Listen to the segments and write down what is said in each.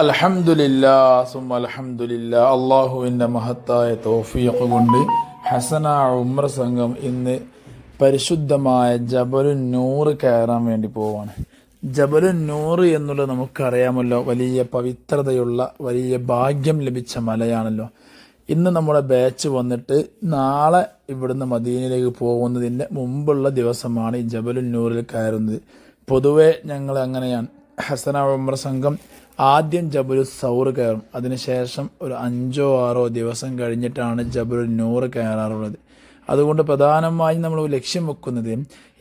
അൽഹംദുലില്ലാ സുമ്മ അൽഹംദുലില്ലാ. അള്ളാഹുവിൻ്റെ മഹത്തായ തൗഫീഖ് കൊണ്ട് ഹസന ഉംറ സംഘം ഇന്ന് പരിശുദ്ധമായ ജബലുൻ നൂർ കയറാൻ വേണ്ടി പോവാണ്. ജബലുൻ നൂർ എന്നുള്ളത് നമുക്കറിയാമല്ലോ, വലിയ പവിത്രതയുള്ള വലിയ ഭാഗ്യം ലഭിച്ച മലയാണല്ലോ. ഇന്ന് നമ്മുടെ ബാച്ച് വന്നിട്ട് നാളെ ഇവിടുന്ന് മദീനയിലേക്ക് പോകുന്നതിൻ്റെ മുമ്പുള്ള ദിവസമാണ് ഈ ജബലുൻ നൂറിൽ കയറുന്നത്. പൊതുവെ ഞങ്ങൾ അങ്ങനെയാണ്. ഹസന ഉംറ സംഘം ആദ്യം ജബലു സൗർ കയറും, അതിനുശേഷം ഒരു 5-6 ദിവസം കഴിഞ്ഞിട്ടാണ് ജബലു നൂർ കയറാറുള്ളത്. അതുകൊണ്ട് പ്രധാനമായും നമ്മൾ ലക്ഷ്യം വെക്കുന്നത്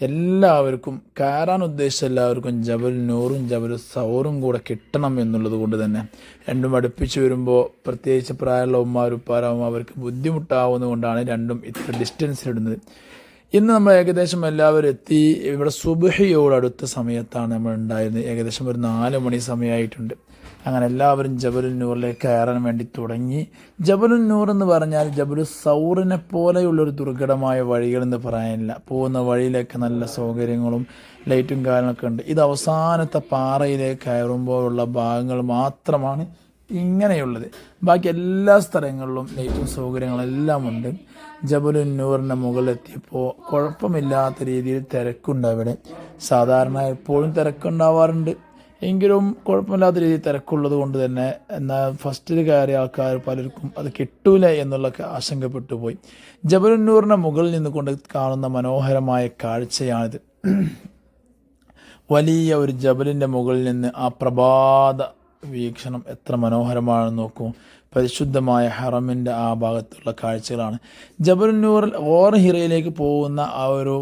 എല്ലാവർക്കും കയറാൻ ഉദ്ദേശിച്ച എല്ലാവർക്കും ജബൽ നൂറും ജബൽ സൗറും കൂടെ കിട്ടണം എന്നുള്ളത് കൊണ്ട് തന്നെ രണ്ടും അടുപ്പിച്ച് വരുമ്പോൾ പ്രത്യേകിച്ച് പ്രായമുള്ള ഉമ്മാരുപ്പാരാവും അവർക്ക് ബുദ്ധിമുട്ടാവുന്നതുകൊണ്ടാണ് രണ്ടും ഇത്ര ഡിസ്റ്റൻസിലിടുന്നത്. ഇന്ന് നമ്മൾ ഏകദേശം എല്ലാവരും എത്തി. ഇവിടെ സുബ്ഹിയോടടുത്ത സമയത്താണ് നമ്മൾ ഉണ്ടായിരുന്നത്. ഏകദേശം ഒരു 4 മണി സമയമായിട്ടുണ്ട്. അങ്ങനെ എല്ലാവരും ജബലുൻ നൂറിലേക്ക് കയറാൻ വേണ്ടി തുടങ്ങി. ജബലുൻ നൂർ എന്ന് പറഞ്ഞാൽ ജബലു സൗറിനെ പോലെയുള്ളൊരു ദുർഘടമായ വഴികളെന്ന് പറയാനില്ല. പോകുന്ന വഴിയിലേക്ക് നല്ല സൗകര്യങ്ങളും ലൈറ്റും കാര്യങ്ങളൊക്കെ ഉണ്ട്. ഇത് അവസാനത്തെ പാറയിലേക്ക് കയറുമ്പോഴുള്ള ഭാഗങ്ങൾ മാത്രമാണ് ഇങ്ങനെയുള്ളത്. ബാക്കി എല്ലാ സ്ഥലങ്ങളിലും ലൈറ്റും സൗകര്യങ്ങളും എല്ലാം ഉണ്ട്. ജബലുൻ നൂറിൻ്റെ മുകളിലെത്തിയപ്പോൾ കുഴപ്പമില്ലാത്ത രീതിയിൽ തിരക്കുണ്ട്. അവിടെ സാധാരണ എപ്പോഴും തിരക്കുണ്ടാവാറുണ്ട്, എങ്കിലും കുഴപ്പമില്ലാത്ത രീതിയിൽ തിരക്കുള്ളത് കൊണ്ട് തന്നെ എന്നാൽ ഫസ്റ്റിൽ കയറിയ ആൾക്കാർ പലർക്കും അത് കിട്ടൂല എന്നുള്ള ആശങ്കപ്പെട്ടു പോയി. ജബലുൻ നൂറിൻ്റെ മുകളിൽ നിന്നുകൊണ്ട് കാണുന്ന മനോഹരമായ കാഴ്ചയാണിത്. വലിയ ഒരു ജബലിൻ്റെ മുകളിൽ നിന്ന് ആ പ്രഭാത വീക്ഷണം എത്ര മനോഹരമാണെന്ന് നോക്കൂ. പരിശുദ്ധമായ ഹറമിൻ്റെ ആ ഭാഗത്തുള്ള കാഴ്ചകളാണ്. ജബലുൻ നൂറിൽ ഓർ ഹിറയിലേക്ക് പോകുന്ന ആ ഒരു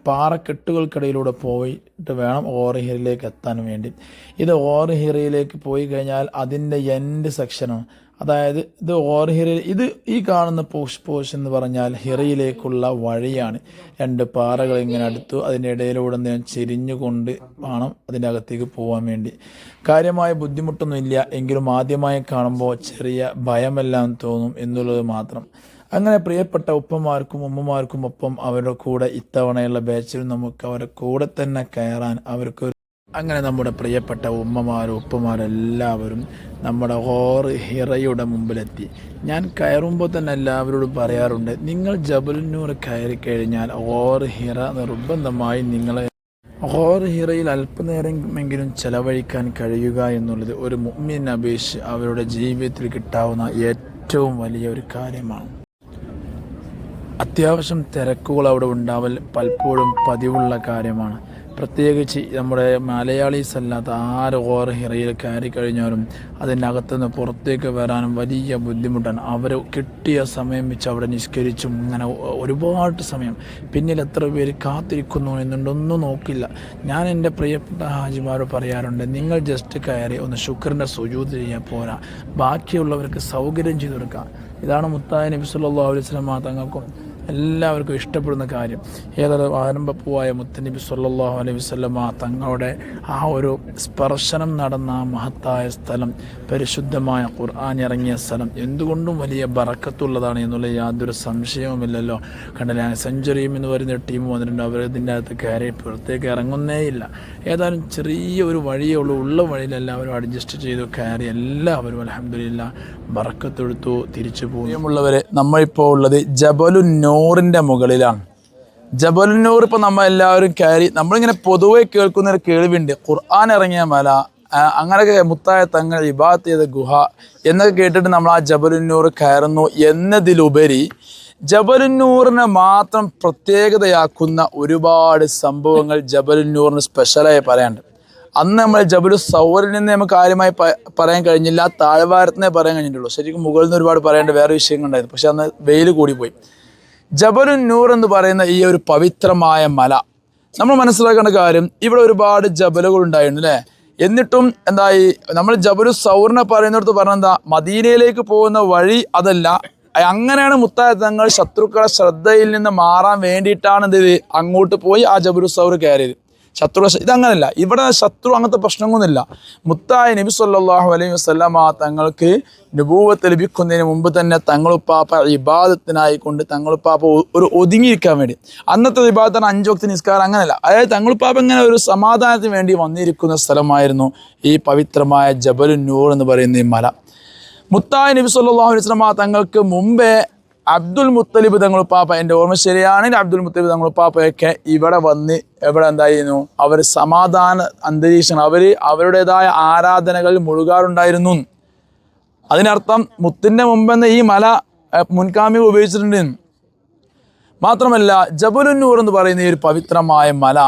പാറക്കെട്ടുകൾക്കിടയിലൂടെ പോയിട്ട് വേണം ഓർ ഹിറയിലേക്ക് എത്താൻ വേണ്ടി. ഇത് ഓർ ഹിറയിലേക്ക് പോയി കഴിഞ്ഞാൽ അതിൻ്റെ എൻഡ് സെക്ഷനാണ്. അതായത് ഇത് ഓർ ഹിറയിൽ ഇത് ഈ കാണുന്ന പോഷ് എന്ന് പറഞ്ഞാൽ ഹിറയിലേക്കുള്ള വഴിയാണ്. 2 പാറകൾ ഇങ്ങനെ അടുത്തു, അതിൻ്റെ ഇടയിലൂടെ ചെരിഞ്ഞുകൊണ്ട് വേണം അതിൻ്റെ അകത്തേക്ക് പോകാൻ വേണ്ടി. കാര്യമായ ബുദ്ധിമുട്ടൊന്നുമില്ല, എങ്കിലും ആദ്യമായി കാണുമ്പോൾ ചെറിയ ഭയമെല്ലാം തോന്നും എന്നുള്ളത് മാത്രം. അങ്ങനെ പ്രിയപ്പെട്ട ഉപ്പമാർക്കും ഉമ്മമാർക്കും ഒപ്പം അവരുടെ കൂടെ ഇത്തവണയുള്ള ബാച്ചിൽ നമുക്ക് അവരുടെ കൂടെ തന്നെ കയറാൻ അവർക്ക് അങ്ങനെ നമ്മുടെ പ്രിയപ്പെട്ട ഉമ്മമാരും ഉപ്പമാരും എല്ലാവരും നമ്മുടെ ഓർ ഹിറയുടെ മുമ്പിലെത്തി. ഞാൻ കയറുമ്പോൾ തന്നെ എല്ലാവരോടും പറയാറുണ്ട്, നിങ്ങൾ ജബലുൻ നൂർ കയറി കഴിഞ്ഞാൽ ഓർ ഹിറ നിർബന്ധമായി നിങ്ങളെ ഓർ ഹിറയിൽ അല്പനേരമെങ്കിലും ചെലവഴിക്കാൻ കഴിയുക എന്നുള്ളത് ഒരു മുഅ്മിനെ അപേക്ഷിച്ച് അവരുടെ ജീവിതത്തിൽ കിട്ടാവുന്ന ഏറ്റവും വലിയ ഒരു കാര്യമാണ്. അത്യാവശ്യം തിരക്കുകൾ അവിടെ ഉണ്ടാവൽ പലപ്പോഴും പതിവുള്ള കാര്യമാണ്. പ്രത്യേകിച്ച് നമ്മുടെ മലയാളീസ് അല്ലാത്ത ആര് ഓർ ഹിറയിൽ കയറി കഴിഞ്ഞാലും അതിൻ്റെ അകത്തുനിന്ന് പുറത്തേക്ക് വരാനും വലിയ ബുദ്ധിമുട്ടാണ്. അവർ കിട്ടിയ സമയം വെച്ച് അവിടെ നിസ്കരിച്ചും അങ്ങനെ ഒരുപാട് സമയം പിന്നിൽ എത്ര പേര് കാത്തിരിക്കുന്നു എന്നുണ്ടൊന്നും നോക്കില്ല. ഞാൻ എൻ്റെ പ്രിയപ്പെട്ട ഹാജിമാരോട് പറയാറുണ്ട്, നിങ്ങൾ ജസ്റ്റ് കയറി ഒന്ന് ശുക്രിൻ്റെ സുജൂദ് ചെയ്യാൻ പോരാ, ബാക്കിയുള്ളവർക്ക് സൗകര്യം ചെയ്തു കൊടുക്കുക. ഇതാണ് മുത്തായ നബി സല്ലല്ലാഹു അലൈഹി വസല്ലം തങ്ങൾക്കും എല്ലാവർക്കും ഇഷ്ടപ്പെടുന്ന കാര്യം. ഏതൊരു ആരംഭപ്പൂവായ മുത്തനബി സല്ലല്ലാഹു അലൈഹി വസല്ലം തങ്ങളുടെ ആ ഒരു സ്പർശനം നടന്ന ആ മഹത്തായ സ്ഥലം, പരിശുദ്ധമായ ഖുർആൻ ഇറങ്ങിയ സ്ഥലം എന്തുകൊണ്ടും വലിയ ബറക്കത്തുള്ളതാണ് എന്നുള്ള യാതൊരു സംശയവുമില്ലല്ലോ. കണ്ടില്ല, സെഞ്ചുറിയും എന്ന് പറയുന്ന ടീം വന്നിട്ടുണ്ട്. അവർ ഇതിൻ്റെ അകത്ത് കയറി പുറത്തേക്ക് ഇറങ്ങുന്നേയില്ല. ഏതായാലും ചെറിയ ഒരു വഴിയേ ഉള്ളൂ, ഉള്ള വഴിയിൽ എല്ലാവരും അഡ്ജസ്റ്റ് ചെയ്തു കയറി എല്ലാവരും അൽഹംദുലില്ലാഹ് ബറക്കത്തെടുത്തു തിരിച്ചു പോകുമുള്ളവരെ. നമ്മളിപ്പോൾ ഉള്ളത് ജബലുൻ നൂറിൻ്റെ മുകളിലാണ്. ജബലുൻ നൂർ ഇപ്പോൾ നമ്മൾ എല്ലാവരും കയറി നമ്മളിങ്ങനെ പൊതുവെ കേൾക്കുന്ന ഒരു കേൾവിയുണ്ട്, ഖുർആൻ ഇറങ്ങിയ മല, അങ്ങനെയൊക്കെ മുത്തായ തങ്ങൾ ഇബാദത്ത് ചെയ്ത ഗുഹ എന്നൊക്കെ കേട്ടിട്ട് നമ്മൾ ആ ജബലുൻ നൂർ കയറുന്നു എന്നതിലുപരി ജബലുൻ നൂറിനെ മാത്രം പ്രത്യേകതയാക്കുന്ന ഒരുപാട് സംഭവങ്ങൾ ജബലുൻ നൂറിന് സ്പെഷ്യലായി പറയാനുണ്ട്. അന്ന് നമ്മൾ ജബലു സൗറിൽ നിന്ന് നമുക്ക് കാര്യമായി പറയാൻ കഴിഞ്ഞില്ല, താഴ്വാരത്തിനെ പറയാൻ കഴിഞ്ഞിട്ടുള്ളൂ. ശരിക്കും മുകളിൽ നിന്ന് ഒരുപാട് പറയേണ്ട വേറെ വിഷയങ്ങളുണ്ടായിരുന്നു, പക്ഷെ അന്ന് വെയിൽ കൂടിപ്പോയി. ജബലുൻ നൂർ എന്ന് പറയുന്ന ഈ ഒരു പവിത്രമായ മല നമ്മൾ മനസ്സിലാക്കേണ്ട കാര്യം, ഇവിടെ ഒരുപാട് ജബലുകൾ ഉണ്ടായിരുന്നു അല്ലേ. എന്നിട്ടും എന്തായി, നമ്മൾ ജബലു സൗറിനെ പറയുന്നിടത്ത് പറഞ്ഞെന്താ, മദീനയിലേക്ക് പോകുന്ന വഴി അതല്ല. അങ്ങനെയാണ് മുത്തായ തങ്ങൾ ശത്രുക്കളുടെ ശ്രദ്ധയിൽ നിന്ന് മാറാൻ വേണ്ടിയിട്ടാണ് എന്ത് അങ്ങോട്ട് പോയി ആ ജബലു സൗർ കയറിയത്. ഇതങ്ങനല്ല. ഇവിടെ ശത്രു അങ്ങനത്തെ പ്രശ്നങ്ങളൊന്നുമില്ല. മുത്തായ നബി സല്ലല്ലാഹു അലൈഹി വസല്ലമ തങ്ങൾക്ക് നുബൂവത്ത് ലഭിക്കുന്നതിന് മുമ്പ് തന്നെ തങ്ങളുപ്പാപ്പ ഇബാദത്തിനായി കൊണ്ട് തങ്ങളുപ്പാപ്പ ഒരു ഒതുങ്ങിയിരിക്കാൻ വേണ്ടി, അന്നത്തെ ഇബാദത്താണ് 5 വക്ത് നിസ്കാരം, അങ്ങനെയല്ല. അതായത് തങ്ങളുപ്പാപ്പ ഇങ്ങനെ ഒരു സമാധാനത്തിന് വേണ്ടി വന്നിരിക്കുന്ന സ്ഥലമായിരുന്നു ഈ പവിത്രമായ ജബലുൻ നൂർ എന്ന് പറയുന്ന ഈ മല. മുത്തായ നബി സല്ലല്ലാഹു അലൈഹി വസല്ലമ തങ്ങൾക്ക് മുമ്പേ അബ്ദുൽ മുത്തലിബ് തങ്ങളുപ്പാപ്പ, എൻ്റെ ഓർമ്മ ശരിയാണെങ്കിൽ അബ്ദുൽ മുത്തലിബ് തങ്ങളുപ്പാപ്പയൊക്കെ ഇവിടെ വന്ന് എന്തായിരുന്നു, അവർ സമാധാന അന്തരീക്ഷം, അവരുടേതായ ആരാധനകളിൽ മുഴുകാറുണ്ടായിരുന്നു. അതിനർത്ഥം മുത്തിൻ്റെ മുമ്പെന്ന് ഈ മല മുൻകാമികൾ ഉപയോഗിച്ചിട്ടുണ്ട്. മാത്രമല്ല ജബലുൻ നൂർ എന്ന് പറയുന്ന ഈ ഒരു പവിത്രമായ മല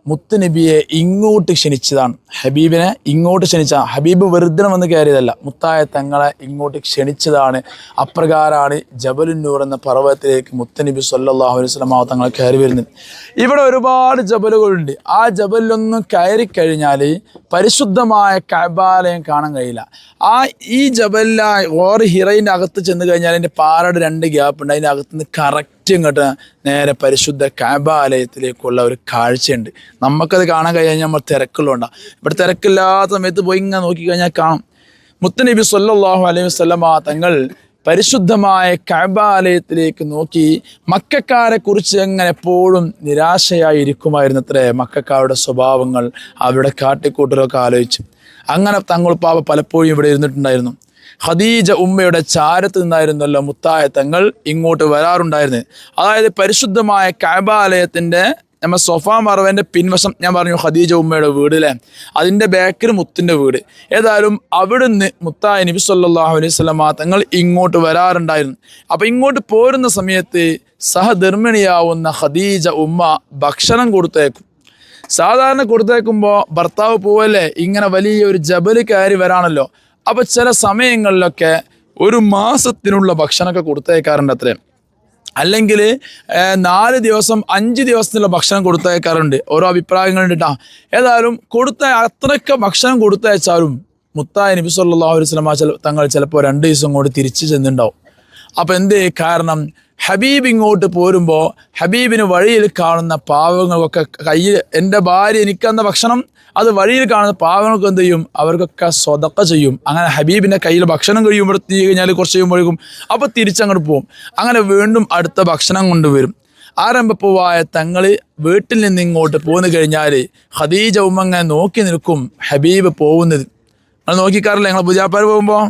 മുത്തുനബിയെ ഇങ്ങോട്ട് ക്ഷണിച്ചതാണ്. ഹബീബിനെ ഇങ്ങോട്ട് ക്ഷണിച്ച, ഹബീബ് വെറുതെ വന്ന് കയറിയതല്ല, മുത്തായ തങ്ങളെ ഇങ്ങോട്ട് ക്ഷണിച്ചതാണ്. അപ്രകാരമാണ് ജബലുൻ നൂർ എന്ന പർവ്വതത്തിലേക്ക് മുത്തുനബി സല്ലല്ലാഹു അലൈഹി വസല്ലം തങ്ങൾ കയറി വരുന്നത്. ഇവിടെ ഒരുപാട് ജബലുകളുണ്ട്. ആ ജബലിലൊന്നും കയറി കഴിഞ്ഞാൽ പരിശുദ്ധമായ കഅബാലയം കാണാൻ കഴിയില്ല. ഈ ജബലിൽ ഓർ ഹിറയിൻ്റെ അകത്ത് ചെന്ന് കഴിഞ്ഞാൽ അതിൻ്റെ പാറയുടെ 2 ഗ്യാപ്പ് ഉണ്ട്. അതിൻ്റെ അകത്തുനിന്ന് കറക്റ്റ് ഇങ്ങോട്ട് നേരെ പരിശുദ്ധ കഅബാലയത്തിലേക്കുള്ള ഒരു കാഴ്ചയുണ്ട്. നമുക്കത് കാണാൻ കഴിഞ്ഞാൽ നമ്മൾ തിരക്കുള്ളതുകൊണ്ടാണ്. ഇവിടെ തിരക്കില്ലാത്ത സമയത്ത് പോയി ഇങ്ങനെ നോക്കിക്കഴിഞ്ഞാൽ കാണും. മുത്തുനബി സല്ലല്ലാഹു അലൈഹി വസല്ലം തങ്ങൾ പരിശുദ്ധമായ കഅബാലയത്തിലേക്ക് നോക്കി മക്കക്കാരെ കുറിച്ച് എങ്ങനെ എപ്പോഴും നിരാശയായി ഇരിക്കുമായിരുന്നു അത്രേ. മക്കക്കാരുടെ സ്വഭാവങ്ങൾ, അവരുടെ കാട്ടിക്കൂട്ടലൊക്കെ ആലോചിച്ചു. അങ്ങനെ തങ്ങളുപ്പാപ്പ പലപ്പോഴും ഇവിടെ ഇരുന്നിട്ടുണ്ടായിരുന്നു. ഖദീജ ഉമ്മയുടെ ചാരത്ത് നിന്നായിരുന്നല്ലോ മുത്തായ തങ്ങൾ ഇങ്ങോട്ട് വരാറുണ്ടായിരുന്നത്. അതായത് പരിശുദ്ധമായ കഅബാലയത്തിൻ്റെ നമ്മൾ സൊഫാ മർവൻ്റെ പിൻവശം ഞാൻ പറഞ്ഞു ഖദീജ ഉമ്മയുടെ വീടിലെ, അതിൻ്റെ ബാക്കിൽ മുത്തിൻ്റെ വീട്. ഏതായാലും അവിടുന്ന് മുത്തായ നബി സല്ലല്ലാഹു അലൈഹി വസല്ലം തങ്ങൾ ഇങ്ങോട്ട് വരാറുണ്ടായിരുന്നു. അപ്പോൾ ഇങ്ങോട്ട് പോരുന്ന സമയത്ത് സഹധർമ്മിണിയാവുന്ന ഖദീജ ഉമ്മ ഭക്ഷണം കൊടുത്തേക്കും. സാധാരണ കൊടുത്തേക്കുമ്പോൾ ഭർത്താവ് പോവല്ലേ, ഇങ്ങനെ വലിയൊരു ജബല് കയറി വരാണല്ലോ. അപ്പോൾ ചില സമയങ്ങളിലൊക്കെ 1 മാസത്തിനുള്ള ഭക്ഷണമൊക്കെ കൊടുത്തേക്കാറുണ്ട് അത്രേ. അല്ലെങ്കിൽ 4 ദിവസം 5 ദിവസത്തിനുള്ള ഭക്ഷണം കൊടുത്തയക്കാറുണ്ട്. ഓരോ അഭിപ്രായങ്ങളുണ്ട് കേട്ടോ. ഏതായാലും അത്രയൊക്കെ ഭക്ഷണം കൊടുത്തയച്ചാലും മുത്തായ നബി സല്ലല്ലാഹു അലൈഹി വസല്ലം തങ്ങൾ ചിലപ്പോൾ 2 ദിവസം കൊണ്ട് തിരിച്ചു ചെന്നിട്ടുണ്ടാവും. അപ്പോൾ എന്തേ കാരണം, ഹബീബ് ഇങ്ങോട്ട് പോരുമ്പോൾ ഹബീബിന് വഴിയിൽ കാണുന്ന പാവങ്ങൾക്കൊക്കെ കയ്യിൽ, എൻ്റെ ഭാര്യ എനിക്കെന്ന ഭക്ഷണം അത് വഴിയിൽ കാണുന്ന പാവങ്ങൾക്ക് എന്ത് ചെയ്യും, അവർക്കൊക്കെ സ്വതക്ക ചെയ്യും. അങ്ങനെ ഹബീബിൻ്റെ കയ്യിൽ ഭക്ഷണം കഴിയുമ്പോൾ തീ കഴിഞ്ഞാൽ കുറച്ച് കഴിയുമ്പോഴേക്കും അപ്പോൾ തിരിച്ചങ്ങോട്ട് പോകും. അങ്ങനെ വീണ്ടും അടുത്ത ഭക്ഷണം കൊണ്ടുവരും. ആരംഭപ്പൂവായ തങ്ങൾ വീട്ടിൽ നിന്ന് ഇങ്ങോട്ട് പോന്നു കഴിഞ്ഞാൽ ഖദീജ ഉമ്മ അങ്ങനെ നോക്കി നിൽക്കും ഹബീബ് പോകുന്നത്. നിങ്ങൾ നോക്കിക്കാറില്ല ഞങ്ങൾ പൂജാപ്പാർ പോകുമ്പോൾ?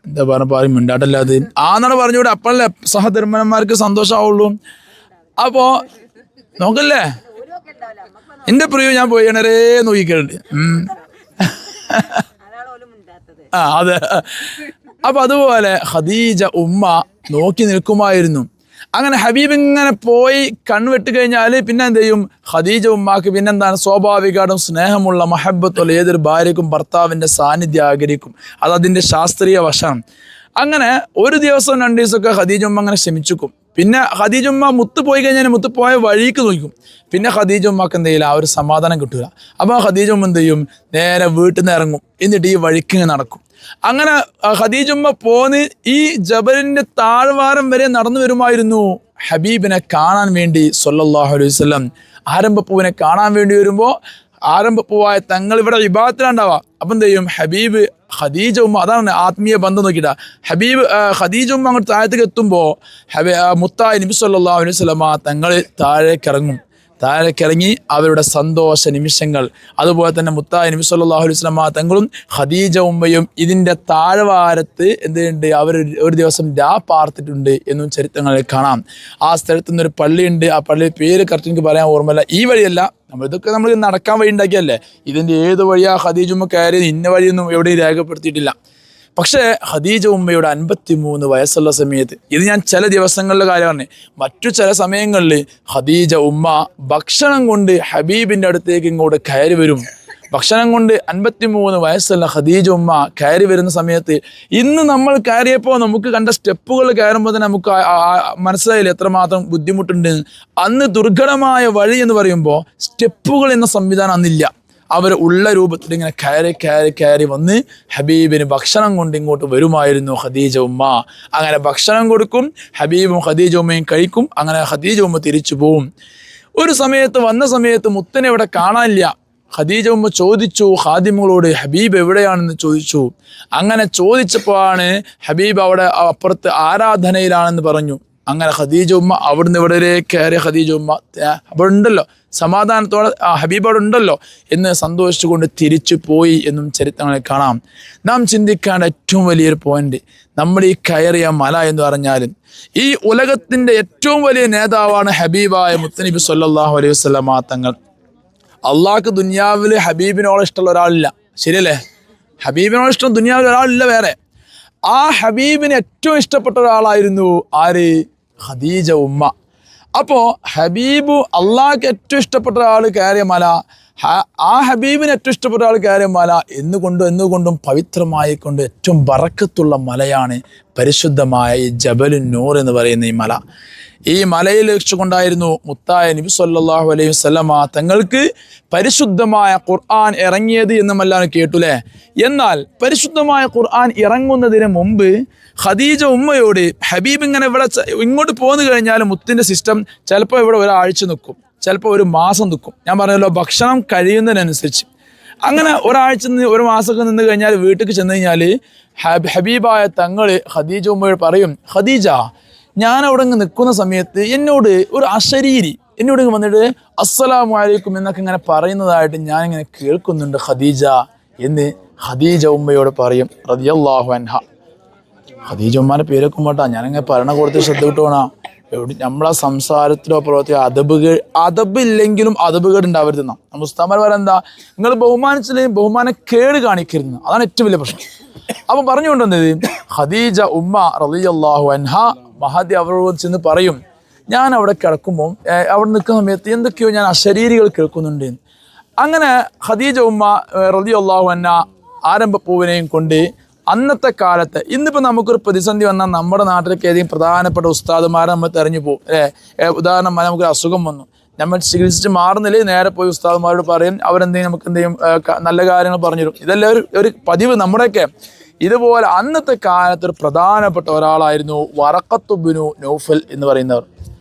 എന്താ പറഞ്ഞ മിണ്ടാട്ടല്ലാതെ ആന്നാണ് പറഞ്ഞുകൂടെ, അപ്പോഴല്ലേ സഹധർമ്മന്മാർക്ക് സന്തോഷമാവുള്ളൂ. അപ്പോൾ നോക്കല്ലേ, എൻ്റെ പ്രിയ ഞാൻ പോയി കിണറേ നോക്കിക്കലുണ്ട്. അതെ. അപ്പം അതുപോലെ ഖദീജ ഉമ്മ നോക്കി നിൽക്കുമായിരുന്നു. അങ്ങനെ ഹബീബ് ഇങ്ങനെ പോയി കൺവെട്ട് കഴിഞ്ഞാൽ പിന്നെ എന്ത് ചെയ്യും, ഖദീജ ഉമ്മാക്ക് പിന്നെന്താണ്, സ്വാഭാവികമായിട്ടും സ്നേഹമുള്ള മഹബത്തുള്ള ഏതൊരു ഭാര്യക്കും ഭർത്താവിൻ്റെ സാന്നിധ്യം ആഗ്രഹിക്കും. അതതിൻ്റെ ശാസ്ത്രീയ വശമാണ്. അങ്ങനെ 1 ദിവസം 2 ദിവസമൊക്കെ ഖദീജ ഉമ്മ അങ്ങനെ ക്ഷമിച്ചിക്കും. പിന്നെ ഖദീജ ഉമ്മ മുത്ത് പോയി കഴിഞ്ഞാൽ മുത്ത് പോയ വഴിക്ക് നോക്കും. പിന്നെ ഖദീജ ഉമ്മക്ക് എന്ത് ചെയ്യില്ല, ആ ഒരു സമാധാനം കിട്ടില്ല. അപ്പോൾ ഖദീജ ഉമ്മ എന്ത് ചെയ്യും, നേരെ വീട്ടിൽ നിന്ന് ഇറങ്ങും. എന്നിട്ട് ഈ വഴിക്ക് ഇങ്ങനെ നടക്കും. അങ്ങനെ ഖദീജ ഉമ്മ പോന്ന് ഈ ജബലിൻ്റെ താഴ്വാരം വരെ നടന്നു വരുമായിരുന്നു ഹബീബിനെ കാണാൻ വേണ്ടി സല്ലല്ലാഹു അലൈഹി വസല്ലം. ആരംഭപ്പൂവിനെ കാണാൻ വേണ്ടി വരുമ്പോൾ ആരംഭപ്പൂവായ തങ്ങൾ ഇവിടെ ഇബാദത്തിലുണ്ടാവുക. അപ്പം എന്ത് ചെയ്യും, ഹബീബ് ഖദീജ ഉമ്മ, അതാണ് ആത്മീയ ബന്ധം നോക്കിയിട്ടാ, ഹബീബ് ഖദീജ ഉമ്മ അങ്ങോട്ട് താഴത്തേക്ക് എത്തുമ്പോൾ മുത്തായ നബി സല്ലല്ലാഹു അലൈഹി വസല്ലം തങ്ങൾ താഴേക്കിറങ്ങി അവരുടെ സന്തോഷ നിമിഷങ്ങൾ, അതുപോലെ തന്നെ മുത്തായ നബി സല്ലല്ലാഹു അലൈഹി വസല്ലം തങ്ങളും ഖദീജ ഉമ്മയും ഇതിൻ്റെ താഴ്വാരത്ത് എന്തുണ്ട്, അവർ ഒരു ദിവസം പാർത്തിട്ടുണ്ട് എന്നും ചരിത്രങ്ങളിൽ കാണാം. ആ സ്ഥലത്തു നിന്നൊരു പള്ളിയുണ്ട്. ആ പള്ളിയുടെ പേര് കറക്റ്റ് എനിക്ക് പറയാൻ ഓർമ്മയില്ല. ഈ വഴിയല്ല, ഇതൊക്കെ നമ്മൾ നടക്കാൻ വഴി ഉണ്ടാക്കിയല്ലേ. ഇതിൻ്റെ ഏത് വഴിയാ ഖദീജ ഉമ്മ കയറിയത് ഇന്ന വഴിയൊന്നും എവിടെയും രേഖപ്പെടുത്തിയിട്ടില്ല. പക്ഷേ ഖദീജ ഉമ്മയുടെ 53 വയസ്സുള്ള സമയത്ത്, ഇത് ഞാൻ ചില ദിവസങ്ങളിലെ കാര്യമാണ്, മറ്റു ചില സമയങ്ങളിൽ ഖദീജ ഉമ്മ ഭക്ഷണം കൊണ്ട് ഹബീബിൻ്റെ അടുത്തേക്ക് ഇങ്ങോട്ട് കയറി വരും. ഭക്ഷണം കൊണ്ട് 53 വയസ്സുള്ള ഖദീജ ഉമ്മ കയറി വരുന്ന സമയത്ത്, ഇന്ന് നമ്മൾ കയറിയപ്പോൾ നമുക്ക് കണ്ട സ്റ്റെപ്പുകൾ കയറുമ്പോൾ തന്നെ നമുക്ക് മനസ്സിലായില്ല എത്രമാത്രം ബുദ്ധിമുട്ടുണ്ട്. അന്ന് ദുർഘടമായ വഴി എന്ന് പറയുമ്പോൾ സ്റ്റെപ്പുകൾ എന്ന സംവിധാനം അന്നില്ല. അവർ ഉള്ള രൂപത്തിൽ ഇങ്ങനെ കയറി വന്ന് ഹബീബിന് ഭക്ഷണം കൊണ്ട് ഇങ്ങോട്ട് വരുമായിരുന്നു ഖദീജ ഉമ്മ. അങ്ങനെ ഭക്ഷണം കൊടുക്കും, ഹബീബും ഖദീജ ഉമ്മയും കഴിക്കും. അങ്ങനെ ഖദീജ ഉമ്മ തിരിച്ചു പോവും. ഒരു സമയത്ത് വന്ന സമയത്ത് മുത്തനെ ഇവിടെ കാണാനില്ല. ഖദീജ ഉമ്മ ചോദിച്ചു ഖാദിമുകളോട്, ഹബീബ് എവിടെയാണെന്ന് ചോദിച്ചു. അങ്ങനെ ചോദിച്ചപ്പോഴാണ് ഹബീബ് അവിടെ അപ്പുറത്ത് ആരാധനയിലാണെന്ന് പറഞ്ഞു. അങ്ങനെ ഖദീജ ഉമ്മ അവിടുന്ന് ഇവിടെ കയറിയ ഖദീജ ഉമ്മ അവിടെ ഉണ്ടല്ലോ, സമാധാനത്തോടെ ഹബീബ് അവിടെ ഉണ്ടല്ലോ എന്ന് സന്തോഷിച്ചുകൊണ്ട് തിരിച്ചു പോയി എന്നും ചരിത്രങ്ങളിൽ കാണാം. നാം ചിന്തിക്കേണ്ട ഏറ്റവും വലിയൊരു പോയിന്റ്, നമ്മൾ ഈ കയറിയ മല എന്ന് പറഞ്ഞാലും ഈ ഉലകത്തിന്റെ ഏറ്റവും വലിയ നേതാവാണ് ഹബീബായ മുത്തനബി സല്ലല്ലാഹു അലൈഹി വസല്ലമ തങ്ങൾ. അള്ളാഹ്ക്ക് ദുനിയാവിൽ ഹബീബിനോളം ഇഷ്ടമുള്ള ഒരാളില്ല, ശരിയല്ലേ? ഹബീബിനോളം ഇഷ്ടം ദുനിയാവിൽ ഒരാളില്ല വേറെ. ആ ഹബീബിന് ഏറ്റവും ഇഷ്ടപ്പെട്ട ഒരാളായിരുന്നു ആര്? ഖദീജ ഉമ്മ. അപ്പോൾ ഹബീബ് അള്ളാഹ്ക്ക് ഏറ്റവും ഇഷ്ടപ്പെട്ട ഒരാൾ കയറിയ മല, ആ ഹബീബിന് ഏറ്റവും ഇഷ്ടപ്പെട്ട ആൾ കയറിയ മല എന്നുകൊണ്ടും പവിത്രമായിക്കൊണ്ട് ഏറ്റവും ബറക്കത്തുള്ള മലയാണ് പരിശുദ്ധമായ ഈ ജബലുൻ നൂർ എന്ന് പറയുന്ന ഈ മല. ഈ മലയിൽ വെച്ചുകൊണ്ടായിരുന്നു മുത്തായ നബി സല്ലല്ലാഹു അലൈഹി വസല്ലമ തങ്ങൾക്ക് പരിശുദ്ധമായ ഖുർആൻ ഇറങ്ങിയത് എന്നുമെല്ലാം കേട്ടുല്ലേ. എന്നാൽ പരിശുദ്ധമായ ഖുർആൻ ഇറങ്ങുന്നതിന് മുമ്പ് ഖദീജ ഉമ്മയോട് ഹബീബ് ഇങ്ങനെ ഇവിടെ ഇങ്ങോട്ട് പോന്നു കഴിഞ്ഞാൽ മുത്തിൻ്റെ സിസ്റ്റം ചിലപ്പോൾ ഇവിടെ ഒരാഴ്ച നിൽക്കും, ചിലപ്പോൾ ഒരു മാസം നിൽക്കും. ഞാൻ പറഞ്ഞല്ലോ, ഭക്ഷണം കഴിയുന്നതിനനുസരിച്ച്. അങ്ങനെ ഒരാഴ്ച ഒരു മാസമൊക്കെ നിന്ന് കഴിഞ്ഞാൽ വീട്ടിൽ ചെന്ന് കഴിഞ്ഞാൽ ഹബീബായ തങ്ങൾ ഖദീജ ഉമ്മയോട് പറയും, ഖദീജ, ഞാൻ അവിടെ നിൽക്കുന്ന സമയത്ത് എന്നോട് ഒരു അശരീരി എന്നോട് വന്നിട്ട് അസ്സലാമു അലൈക്കും എന്നൊക്കെ ഇങ്ങനെ പറയുന്നതായിട്ട് ഞാനിങ്ങനെ കേൾക്കുന്നുണ്ട് ഖദീജ എന്ന് ഖദീജ ഉമ്മയോട് പറയും റളിയല്ലാഹു അൻഹ. ഖദീജ ഉമ്മാൻ്റെ പേരൊക്കെ പോട്ടാ ഞാനിങ്ങനെ പറയണ കൊടുത്ത് ശ്രദ്ധ വിട്ടോണാ. എവിടെ നമ്മളെ സംസാരത്തിലോ പ്രവർത്തിയോ അതബില്ലെങ്കിലും അതബുകേട് ഉണ്ടാവരുതെന്നാ. നമ്മൾ ഉസ്താദ്മാർ പറയാൻ എന്താ, നിങ്ങൾ ബഹുമാനിച്ചില്ലെങ്കിൽ ബഹുമാനക്കേട് കാണിക്കരുതെന്ന്. അതാണ് ഏറ്റവും വലിയ പ്രശ്നം. അപ്പം പറഞ്ഞുകൊണ്ടുവന്നത് ഖദീജ ഉമ്മ റളിയല്ലാഹു അൻഹ മഹദി അവരോട് ചെന്ന് പറയും, ഞാൻ അവിടെ കിടക്കുമ്പോൾ അവിടെ നിൽക്കുന്ന സമയത്ത് എന്തൊക്കെയോ ഞാൻ അശരീരികൾ കേൾക്കുന്നുണ്ട്. അങ്ങനെ ഖദീജ ഉമ്മ റളിയല്ലാഹു അൻഹ ആരംഭപ്പൂവിനെയും കൊണ്ട് അന്നത്തെ കാലത്ത്, ഇന്നിപ്പോൾ നമുക്കൊരു പ്രതിസന്ധി വന്നാൽ നമ്മുടെ നാട്ടിലേക്ക് ഏതെങ്കിലും പ്രധാനപ്പെട്ട ഉസ്താദുമാരെ നമ്മൾ തെരഞ്ഞു പോകും അല്ലേ. ഉദാഹരണം, നമുക്കൊരു അസുഖം വന്നു, നമ്മൾ ചികിത്സിച്ച് മാറുന്നില്ലേ നേരെ പോയി ഉസ്താദുമാരോട് പറയും, അവരെന്തെങ്കിലും നമുക്ക് എന്തെങ്കിലും നല്ല കാര്യങ്ങൾ പറഞ്ഞു തരും. ഇതെല്ലാം ഒരു പതിവ് നമ്മുടെയൊക്കെ. ഇതുപോലെ അന്നത്തെ കാലത്ത് ഒരു പ്രധാനപ്പെട്ട ഒരാളായിരുന്നു വറഖത്ത് ഇബ്നു നൗഫൽ എന്ന് പറയുന്നവർ.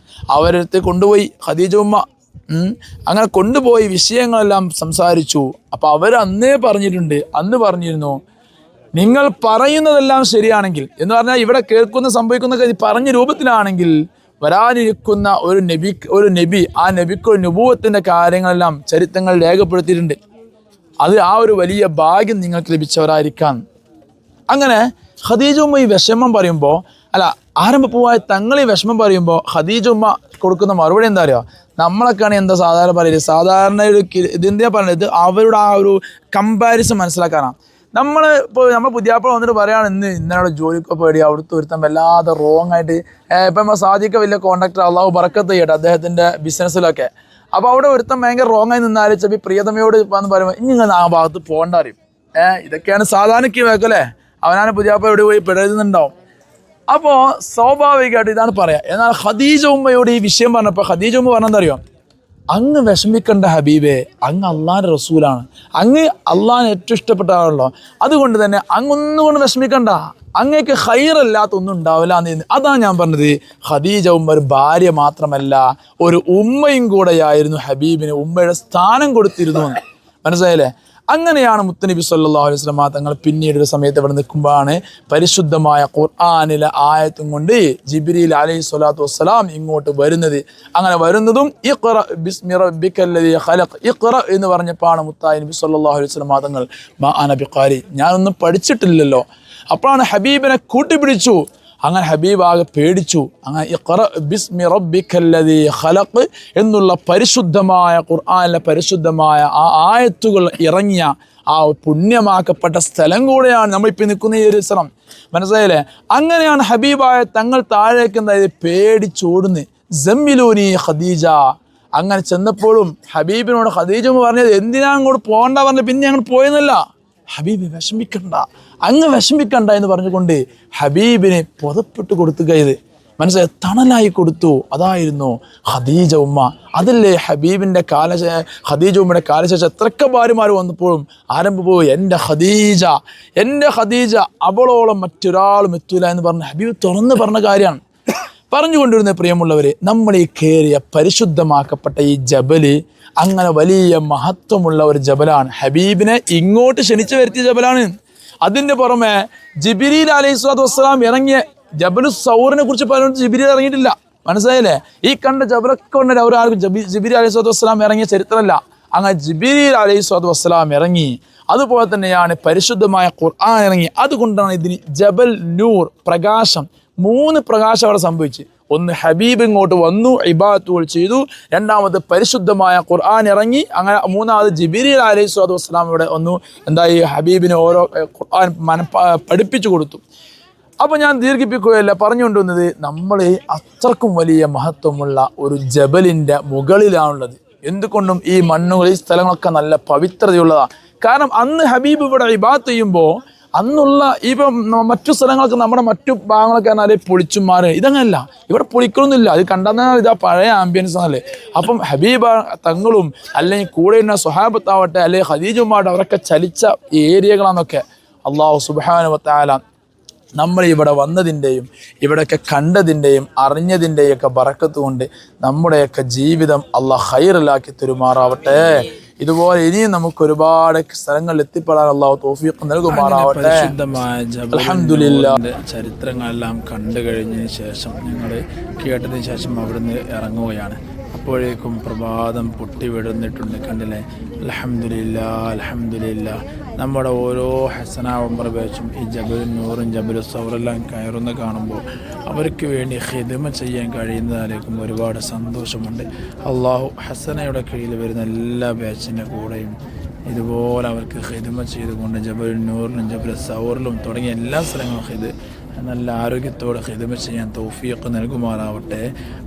അവരടുത്ത് കൊണ്ടുപോയി ഖദീജ ഉമ്മ അങ്ങനെ കൊണ്ടുപോയി വിഷയങ്ങളെല്ലാം സംസാരിച്ചു. അപ്പോൾ അവർ അന്നേ പറഞ്ഞിരുന്നു, നിങ്ങൾ പറയുന്നതെല്ലാം ശരിയാണെങ്കിൽ എന്ന് പറഞ്ഞാൽ ഇവിടെ സംഭവിക്കുന്ന പറഞ്ഞ രൂപത്തിലാണെങ്കിൽ വരാനിരിക്കുന്ന ഒരു നബി ആ നബിക്ക് ഒരു നുബുവത്തിൻ്റെ കാര്യങ്ങളെല്ലാം ചരിത്രങ്ങൾ രേഖപ്പെടുത്തിയിട്ടുണ്ട്. അത് ആ ഒരു വലിയ ഭാഗ്യം നിങ്ങൾക്ക് ലഭിച്ചവരായിരിക്കാം. അങ്ങനെ ഖദീജ ഉമ്മ ഈ വിഷമം പറയുമ്പോൾ, ആരംഭപ്പൂവായ തങ്ങൾ ഈ വിഷമം പറയുമ്പോൾ ഖദീജ ഉമ്മ കൊടുക്കുന്ന മറുപടി എന്താ അറിയോ? നമ്മളൊക്കെയാണ് എന്താ സാധാരണ പറയുന്നത്, സാധാരണ ഇതെന്താ പറയുന്നത്, അവരുടെ ആ ഒരു കമ്പാരിസൺ മനസ്സിലാക്കാനാണ്. നമ്മൾ പുതിയാപ്പിള വന്നിട്ട് പറയുകയാണ് ഇന്നലെ ജോലിക്ക് പേടി അവിടുത്തെ ഒരുത്തം വല്ലാതെ റോങ് ആയിട്ട് ഇപ്പം സാദിക്ക വലിയ കോൺട്രാക്ടർ അള്ളാഹു ബറക്കത്ത് ചെയ്യട്ടെ അദ്ദേഹത്തിൻ്റെ ബിസിനസ്സിലൊക്കെ. അപ്പോൾ അവിടെ ഒരുത്തം ഭയങ്കര റോങ് ആയി നിന്നാലും ചിലപ്പോൾ പ്രിയതമയോട് വന്ന് പറയുമ്പോൾ ഇനി ആ ഭാഗത്ത് പോകേണ്ട അറിയും. ഇതൊക്കെയാണ് സാധാരണക്ക് വേക്കല്ലേ, അവനാണ് പുതിയാപ്പിള എവിടെ പോയി പെടുന്നുണ്ടാവും. അപ്പോൾ സ്വാഭാവികമായിട്ട് ഇതാണ് പറയാം. എന്നാൽ ഖദീജ ഉമ്മയോട് ഈ വിഷയം പറഞ്ഞപ്പോൾ ഖദീജ ഉമ്മ പറഞ്ഞെന്തറിയോ, അങ്ങ് വിഷമിക്കേണ്ട ഹബീബേ, അങ്ങ് അള്ളാഹിൻ്റെ റസൂലാണ്, അങ്ങ് അള്ളാഹിന് ഏറ്റവും ഇഷ്ടപ്പെട്ട ആളല്ലോ, അതുകൊണ്ട് തന്നെ അങ്ങൊന്നുകൊണ്ട് വിഷമിക്കണ്ട, അങ്ങേക്ക് ഖൈറല്ലാത്ത ഒന്നും ഉണ്ടാവില്ല എന്ന്. അതാണ് ഞാൻ പറഞ്ഞത്. ഖദീജ ഉമ്മ ഒരു ഭാര്യ മാത്രമല്ല, ഒരു ഉമ്മയും കൂടെയായിരുന്നു. ഹബീബിന് ഉമ്മയുടെ സ്ഥാനം കൊടുത്തിരുന്നു, മനസ്സിലായില്ലേ? അങ്ങനെയാണ് മുത്തനബി സല്ലല്ലാഹു അലൈഹി വസല്ലം തങ്ങൾ പിന്നീട് ഒരു സമയത്ത് ഇവിടെ നിൽക്കുമ്പോഴാണ് പരിശുദ്ധമായ ഖുർആനിലെ ആയത്തും കൊണ്ട് ജിബ്രീൽ അലൈഹി സ്വലാത്തു വസ്സലാം ഇങ്ങോട്ട് വരുന്നത്. അങ്ങനെ വരുന്നതും ഇഖ്റ ബിസ്മി റബ്ബിക്കല്ലദീ ഖലഖ്, ഇഖ്റ എന്ന് പറഞ്ഞപ്പോഴാണ് മുത്തായ നബി സല്ലല്ലാഹു അലൈഹി വസല്ലം തങ്ങൾ മാ അന ബിഖാരി, ഞാനൊന്നും പഠിച്ചിട്ടില്ലല്ലോ. അപ്പോഴാണ് ഹബീബിനെ കൂട്ടിപ്പിടിച്ചു. അങ്ങനെ ഹബീബ് ആകെ പേടിച്ചു. അങ്ങനെ ഇഖ്റ ബിസ്മി റബ്ബിക്കല്ലദീ ഖലഖ് എന്നുള്ള പരിശുദ്ധമായ ഖുർആനിലെ പരിശുദ്ധമായ ആ ആയത്തുകൾ ഇറങ്ങിയ ആ പുണ്യമാക്കപ്പെട്ട സ്ഥലം കൂടെയാണ് നമ്മളിപ്പോൾ നിൽക്കുന്ന ഈ ഒരു സ്ഥലം, മനസ്സിലായില്ലേ? അങ്ങനെയാണ് ഹബീബായ തങ്ങൾ താഴേക്ക് എന്തായത് പേടിച്ചോടുന്നത്. സമ്മിലൂനി ഖദീജ. അങ്ങനെ ചെന്നപ്പോഴും ഹബീബിനോട് ഖദീജ പറഞ്ഞത് എന്തിനാ അങ്ങോട്ട് പോകണ്ട പറഞ്ഞത്, പിന്നെ അങ്ങോട്ട് പോയെന്നല്ല, ഹബീബ് വിഷമിക്കണ്ട, അങ്ങ് വിഷമിക്കണ്ട എന്ന് പറഞ്ഞുകൊണ്ട് ഹബീബിനെ പുതപ്പിട്ട് കൊടുത്തുക. ഇത് മനസ്സിലായി, തണലായി കൊടുത്തു. അതായിരുന്നു ഖദീജ ഉമ്മ. അതല്ലേ ഹബീബിൻ്റെ ഖദീജ ഉമ്മയുടെ കാലശേഷം എത്രയൊക്കെ ഭാര്യമാർ വന്നപ്പോഴും ആരംഭിപ്പോയി എൻ്റെ ഖദീജ അവളോളം മറ്റൊരാളും എത്തൂല എന്ന് പറഞ്ഞ് ഹബീബ് തുറന്ന് പറഞ്ഞ കാര്യമാണ്. പറഞ്ഞുകൊണ്ടിരുന്ന പ്രിയമുള്ളവരെ, നമ്മൾ ഈ കയറിയ പരിശുദ്ധമാക്കപ്പെട്ട ഈ ജബല് അങ്ങനെ വലിയ മഹത്വമുള്ള ഒരു ജബലാണ്. ഹബീബിനെ ഇങ്ങോട്ട് ക്ഷണിച്ചു വരുത്തിയ ജബലാണ്. അതിൻ്റെ പുറമെ ജിബ്രീൽ അലൈഹിസ്സലാത്തു വസ്സലാം ഇറങ്ങിയ ജബലു സൗറിനെ കുറിച്ച് പറഞ്ഞിട്ട് ജിബ്രീൽ ഇറങ്ങിയിട്ടില്ല. മനസ്സിലായില്ലേ? ഈ കണ്ട ജബലൊക്കെ കൊണ്ട് ഒരാൾക്കും ജിബ്രീൽ അലൈഹിസ്സലാത്തു വസ്സലാം ഇറങ്ങിയ ചരിത്രമല്ല. അങ്ങനെ ജിബ്രീൽ അലൈഹിസ്സലാത്തു വസ്സലാം ഇറങ്ങി. അതുപോലെ തന്നെയാണ് പരിശുദ്ധമായ ഖുർആൻ ഇറങ്ങി. അതുകൊണ്ടാണ് ഇതിന് ജബൽ നൂർ, പ്രകാശം. 3 പ്രകാശം അവിടെ സംഭവിച്ചു. ഒന്ന് ഹബീബ് ഇങ്ങോട്ട് വന്നു, ഇബാദത്തുകൾ ചെയ്തു. രണ്ടാമത് പരിശുദ്ധമായ ഖുർആൻ ഇറങ്ങി. അങ്ങനെ മൂന്നാമത് ജിബ്രീൽ അലൈഹിസ്സലാത്തു വസ്സലാം ഇവിടെ വന്നു. എന്തായി? ഹബീബിന് ഓരോ ഖുർആൻ പഠിപ്പിച്ചു കൊടുത്തു. അപ്പോൾ ഞാൻ ദീർഘിപ്പിക്കുകയല്ല, പറഞ്ഞുകൊണ്ടുവന്നത് നമ്മൾ അത്രക്കും വലിയ മഹത്വമുള്ള ഒരു ജബലിൻ്റെ മുകളിലാണുള്ളത്. എന്തുകൊണ്ടും ഈ മണ്ണുകൾ, ഈ സ്ഥലങ്ങളൊക്കെ നല്ല പവിത്രതയുള്ളതാണ്. കാരണം അന്ന് ഹബീബ് ഇവിടെ ഇബാദത്ത് ചെയ്യുമ്പോൾ അന്നുള്ള ഇപ്പം മറ്റു സ്ഥലങ്ങളൊക്കെ നമ്മുടെ മറ്റു ഭാഗങ്ങളൊക്കെ പറഞ്ഞാൽ പൊളിച്ചും മാറി. ഇതങ്ങനല്ല, ഇവിടെ പൊളിക്കണമെന്നില്ല. അത് കണ്ടാൽ ഇതാ പഴയ ആംബിയൻസ് ആണല്ലേ. അപ്പം ഹബീബ തങ്ങളും അല്ലെങ്കിൽ കൂടെയുള്ള സ്വഹാബത്താവട്ടെ അല്ലെങ്കിൽ ഖദീജുമാവട്ടെ അവരൊക്കെ ചലിച്ച ഏരിയകളാണെന്നൊക്കെ അല്ലാഹു സുബ്ഹാനഹു വ തആല നമ്മൾ ഇവിടെ വന്നതിൻ്റെയും ഇവിടെയൊക്കെ കണ്ടതിൻ്റെയും അറിഞ്ഞതിൻ്റെയും ഒക്കെ ബറക്കത്ത് കൊണ്ട് നമ്മുടെയൊക്കെ ജീവിതം അല്ലാഹ് ഖൈറിലാക്കി തരുമാറാവട്ടെ. ഇതുപോലെ ഇനിയും നമുക്ക് ഒരുപാട് സ്ഥലങ്ങളിൽ എത്തിപ്പെടാൻ അല്ലാഹു തൗഫീഖ് നൽകുമാറാവട്ടെ. അൽഹംദുലില്ലാഹ്. ചരിത്രങ്ങളെല്ലാം കണ്ടു കഴിഞ്ഞതിന് ശേഷം, ഞങ്ങൾ കേട്ടതിന് ശേഷം അവിടുന്ന് ഇറങ്ങുകയാണ്. അപ്പോഴേക്കും പ്രഭാതം പൊട്ടി വിടുന്നിട്ടുണ്ട്. കണ്ടില്ലേ? അൽഹംദുലില്ലാഹ്, അൽഹംദുലില്ലാഹ്. നമ്മുടെ ഓരോ ഹസന ഉംറ ബാച്ചും ഈ ജബലുൻ നൂറും ജബലു സൗറെല്ലാം കയറുന്ന കാണുമ്പോൾ അവർക്ക് വേണ്ടി ഖിദ്മ ചെയ്യാൻ കഴിയുന്നതായിരിക്കും ഒരുപാട് സന്തോഷമുണ്ട്. അള്ളാഹു ഹസനയുടെ കീഴിൽ വരുന്ന എല്ലാ ബാച്ചിൻ്റെ കൂടെയും ഇതുപോലെ അവർക്ക് ഖിദ്മ ചെയ്തുകൊണ്ട് ജബലുൻ നൂറിലും ജബലു സൗറിലും തുടങ്ങിയ എല്ലാ സ്ഥലങ്ങളും നല്ല ആരോഗ്യത്തോടെ ഖിദ്മ ചെയ്യാൻ തൗഫീഖ് നൽകുമാറാവട്ടെ.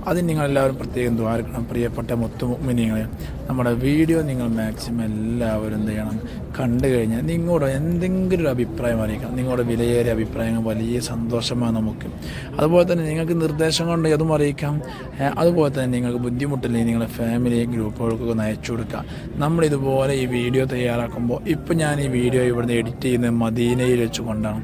അതിന് നിങ്ങളെല്ലാവരും പ്രത്യേകം ദ്വാരക്കണം. പ്രിയപ്പെട്ട മുത്തുമുഅ്മിനീങ്ങളെ, നമ്മുടെ വീഡിയോ നിങ്ങൾ മാക്സിമം എല്ലാവരും എന്ത് ചെയ്യണം, കണ്ടു കഴിഞ്ഞാൽ നിങ്ങളുടെ എന്തെങ്കിലും ഒരു അഭിപ്രായം അറിയിക്കണം. നിങ്ങളുടെ വിലയേറിയ അഭിപ്രായങ്ങൾ വലിയ സന്തോഷമാണ് നമുക്ക്. അതുപോലെ തന്നെ നിങ്ങൾക്ക് നിർദ്ദേശങ്ങളുണ്ടെങ്കിൽ അതും അറിയിക്കാം. അതുപോലെ തന്നെ നിങ്ങൾക്ക് ബുദ്ധിമുട്ടില്ലെങ്കിൽ നിങ്ങളുടെ ഫാമിലി ഗ്രൂപ്പുകൾക്കൊക്കെ അയച്ചു കൊടുക്കാം. നമ്മളിതുപോലെ ഈ വീഡിയോ തയ്യാറാക്കുമ്പോൾ ഇപ്പം ഞാൻ ഈ വീഡിയോ ഇവിടുന്ന് എഡിറ്റ് ചെയ്യുന്നത് മദീനയിൽ വെച്ചുകൊണ്ടാണ്.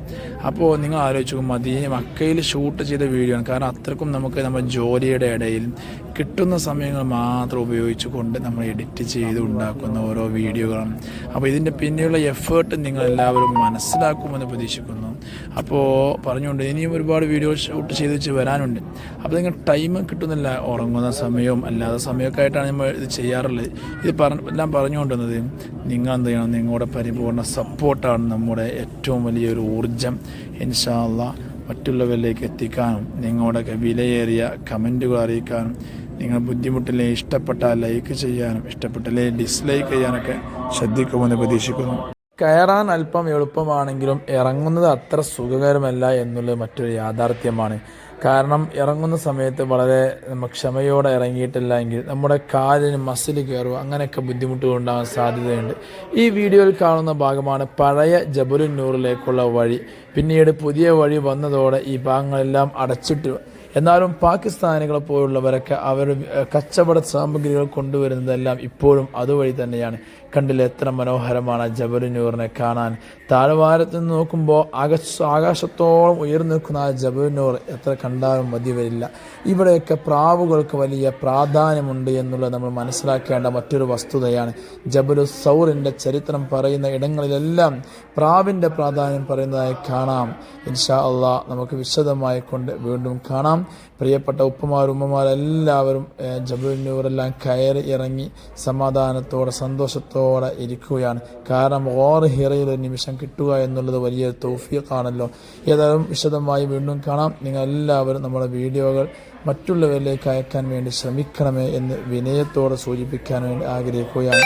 അപ്പോൾ നിങ്ങൾ ആലോചിച്ചു, മക്കയിൽ ഷൂട്ട് ചെയ്ത വീഡിയോ ആണ്. കാരണം അത്രക്കും നമുക്ക് നമ്മുടെ ജോലിയുടെ ഇടയിൽ കിട്ടുന്ന സമയങ്ങൾ മാത്രം ഉപയോഗിച്ചുകൊണ്ട് നമ്മൾ എഡിറ്റ് ചെയ്ത് ഉണ്ടാക്കുന്ന ഓരോ വീഡിയോകളാണ്. അപ്പോൾ ഇതിൻ്റെ പിന്നെയുള്ള എഫേർട്ട് നിങ്ങളെല്ലാവരും മനസ്സിലാക്കുമെന്ന് പ്രതീക്ഷിക്കുന്നു. അപ്പോൾ പറഞ്ഞുകൊണ്ട് ഇനിയും ഒരുപാട് വീഡിയോ ഷൂട്ട് ചെയ്ത് വെച്ച് വരാനുണ്ട്. അപ്പോൾ നിങ്ങൾ ടൈം കിട്ടുന്നില്ല, ഉറങ്ങുന്ന സമയവും അല്ലാതെ സമയമൊക്കെ ആയിട്ടാണ് നമ്മൾ ഇത് ചെയ്യാറുള്ളത്. ഇത് എല്ലാം പറഞ്ഞുകൊണ്ടുവന്നത് നിങ്ങൾ എന്ത് ചെയ്യണം, നിങ്ങളുടെ പരിപൂർണ്ണ സപ്പോർട്ടാണ് നമ്മുടെ ഏറ്റവും വലിയൊരു ഊർജം. ഇൻഷാ അല്ലാഹ് മറ്റുള്ളവരിലേക്ക് എത്തിക്കാനും നിങ്ങളുടെയൊക്കെ വിലയേറിയ കമൻറ്റുകൾ അറിയിക്കാനും, നിങ്ങൾ ബുദ്ധിമുട്ടില്ലേ ഇഷ്ടപ്പെട്ടാൽ ലൈക്ക് ചെയ്യാനും ഇഷ്ടപ്പെട്ടില്ലേ ഡിസ്ലൈക്ക് ചെയ്യാനൊക്കെ ശ്രദ്ധിക്കുമെന്ന് പ്രതീക്ഷിക്കുന്നു. കയറാൻ അല്പം എളുപ്പമാണെങ്കിലും ഇറങ്ങുന്നത് അത്ര സുഖകരമല്ല എന്നുള്ളത് മറ്റൊരു യാഥാർത്ഥ്യമാണ്. കാരണം ഇറങ്ങുന്ന സമയത്ത് വളരെ ക്ഷമയോടെ ഇറങ്ങിയിട്ടില്ല എങ്കിൽ നമ്മുടെ കാലിന് മസിൽ കയറുക, അങ്ങനെയൊക്കെ ബുദ്ധിമുട്ടുകൾ ഉണ്ടാകാൻ സാധ്യതയുണ്ട്. ഈ വീഡിയോയിൽ കാണുന്ന ഭാഗമാണ് പഴയ ജബലുൻ നൂറിലേക്കുള്ള വഴി. പിന്നീട് പുതിയ വഴി വന്നതോടെ ഈ ഭാഗങ്ങളെല്ലാം അടച്ചിട്ട്, എന്നാലും പാകിസ്ഥാനികളെ പോലുള്ളവരൊക്കെ അവർ കച്ചവട സാമഗ്രികൾ കൊണ്ടുവരുന്നതെല്ലാം ഇപ്പോഴും അതുവഴി തന്നെയാണ്. കണ്ടില്ല എത്ര മനോഹരമാണ് ജബലുൻ നൂറിനെ കാണാൻ. താഴ്വാരത്ത് നിന്ന് നോക്കുമ്പോൾ ആകാശത്തോളം ഉയർന്നു നിൽക്കുന്ന ആ ജബലുൻ നൂർ എത്ര കണ്ടാലും മതി വരില്ല. ഇവിടെയൊക്കെ പ്രാവുകൾക്ക് വലിയ പ്രാധാന്യമുണ്ട് എന്നുള്ളത് നമ്മൾ മനസ്സിലാക്കേണ്ട മറ്റൊരു വസ്തുതയാണ്. ജബലു സൗറിൻ്റെ ചരിത്രം പറയുന്ന ഇടങ്ങളിലെല്ലാം പ്രാവിൻ്റെ പ്രാധാന്യം പറയുന്നതായി കാണാം. ഇൻഷാ അള്ളാഹ് നമുക്ക് വിശദമായി കൊണ്ട് വീണ്ടും കാണാം. പ്രിയപ്പെട്ട ഉമ്മമാരെല്ലാവരും ജബലുൻ നൂറെല്ലാം കയറി ഇറങ്ങി സമാധാനത്തോടെ സന്തോഷത്തോടെ ഇരിക്കുകയാണ്. കാരണം ഗോർ ഹിറയിൽ ഒരു നിമിഷം കിട്ടുക എന്നുള്ളത് വലിയ തൗഫീഖാണല്ലോ. ഏതായാലും വിശദമായി വീണ്ടും കാണാം. നിങ്ങൾ എല്ലാവരും നമ്മുടെ വീഡിയോകൾ മറ്റുള്ളവരിലേക്ക് അയക്കാൻ വേണ്ടി ശ്രമിക്കണമേ എന്ന് വിനയത്തോടെ സൂചിപ്പിക്കാൻ വേണ്ടി ആഗ്രഹിക്കുകയാണ്.